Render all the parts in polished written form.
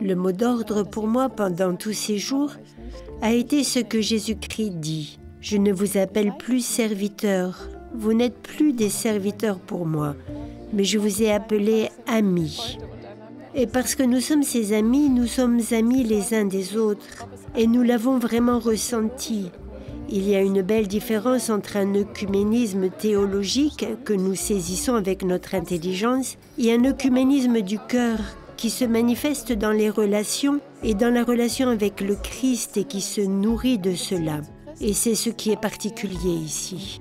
Le mot d'ordre pour moi pendant tous ces jours a été ce que Jésus-Christ dit. Je ne vous appelle plus serviteurs. Vous n'êtes plus des serviteurs pour moi, mais je vous ai appelés amis. Et parce que nous sommes ses amis, nous sommes amis les uns des autres. Et nous l'avons vraiment ressenti. Il y a une belle différence entre un œcuménisme théologique que nous saisissons avec notre intelligence et un œcuménisme du cœur qui se manifeste dans les relations et dans la relation avec le Christ et qui se nourrit de cela. Et c'est ce qui est particulier ici.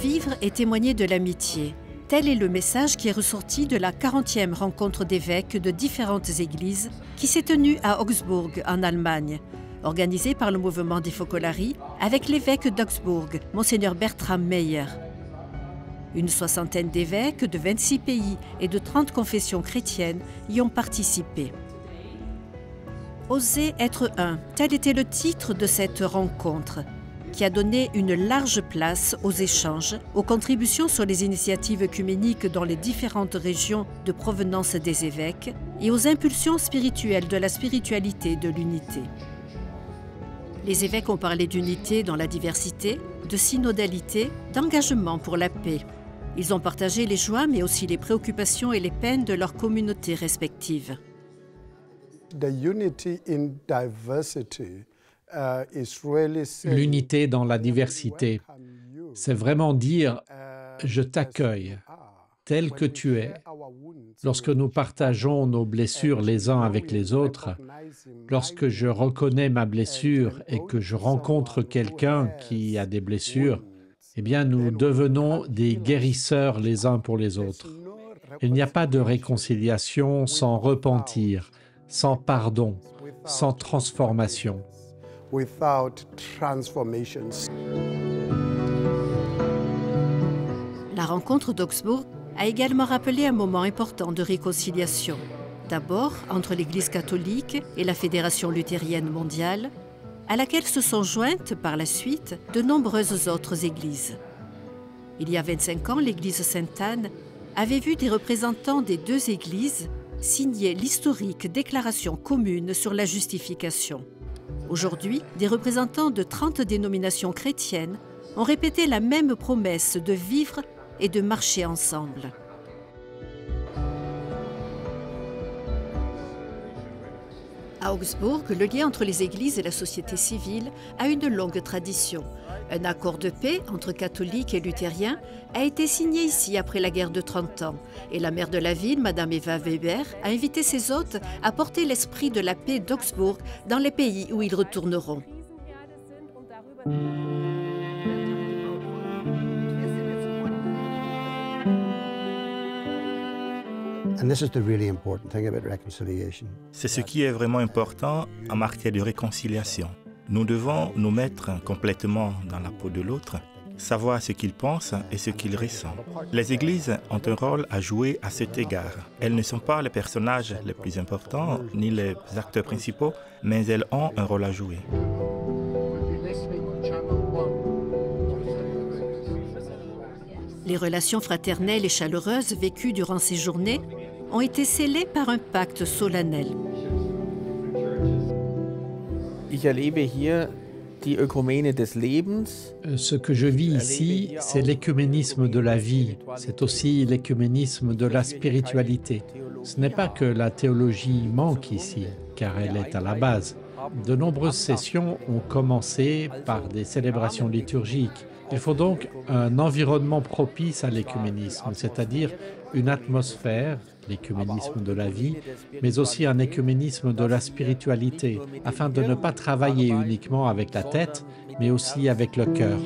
Vivre et témoigner de l'amitié. Tel est le message qui est ressorti de la 40e rencontre d'évêques de différentes églises qui s'est tenue à Augsbourg, en Allemagne, organisée par le mouvement des Focolari avec l'évêque d'Augsbourg, Monseigneur Bertram Meyer. Une soixantaine d'évêques de 26 pays et de 30 confessions chrétiennes y ont participé. Oser être un, tel était le titre de cette rencontre, qui a donné une large place aux échanges, aux contributions sur les initiatives œcuméniques dans les différentes régions de provenance des évêques et aux impulsions spirituelles de la spiritualité de l'unité. Les évêques ont parlé d'unité dans la diversité, de synodalité, d'engagement pour la paix. Ils ont partagé les joies mais aussi les préoccupations et les peines de leurs communautés respectives. L'unité dans la diversité, c'est vraiment dire « je t'accueille tel que tu es ». Lorsque nous partageons nos blessures les uns avec les autres, lorsque je reconnais ma blessure et que je rencontre quelqu'un qui a des blessures, eh bien nous devenons des guérisseurs les uns pour les autres. Il n'y a pas de réconciliation sans repentir, sans pardon, sans transformation. La rencontre d'Augsbourg a également rappelé un moment important de réconciliation. D'abord entre l'Église catholique et la Fédération luthérienne mondiale, à laquelle se sont jointes par la suite de nombreuses autres églises. Il y a 25 ans, l'Église Sainte-Anne avait vu des représentants des deux églises signer l'historique déclaration commune sur la justification. Aujourd'hui, des représentants de 30 dénominations chrétiennes ont répété la même promesse de vivre et de marcher ensemble. À Augsbourg, le lien entre les églises et la société civile a une longue tradition. Un accord de paix entre catholiques et luthériens a été signé ici après la guerre de 30 ans. Et la maire de la ville, Madame Eva Weber, a invité ses hôtes à porter l'esprit de la paix d'Augsbourg dans les pays où ils retourneront. C'est ce qui est vraiment important en matière de réconciliation. Nous devons nous mettre complètement dans la peau de l'autre, savoir ce qu'il pense et ce qu'il ressent. Les églises ont un rôle à jouer à cet égard. Elles ne sont pas les personnages les plus importants ni les acteurs principaux, mais elles ont un rôle à jouer. Les relations fraternelles et chaleureuses vécues durant ces journées ont été scellées par un pacte solennel. Ce que je vis ici, c'est l'écuménisme de la vie. C'est aussi l'écuménisme de la spiritualité. Ce n'est pas que la théologie manque ici, car elle est à la base. De nombreuses sessions ont commencé par des célébrations liturgiques. Il faut donc un environnement propice à l'écuménisme, c'est-à-dire une atmosphère, l'écuménisme de la vie, mais aussi un écuménisme de la spiritualité, afin de ne pas travailler uniquement avec la tête, mais aussi avec le cœur.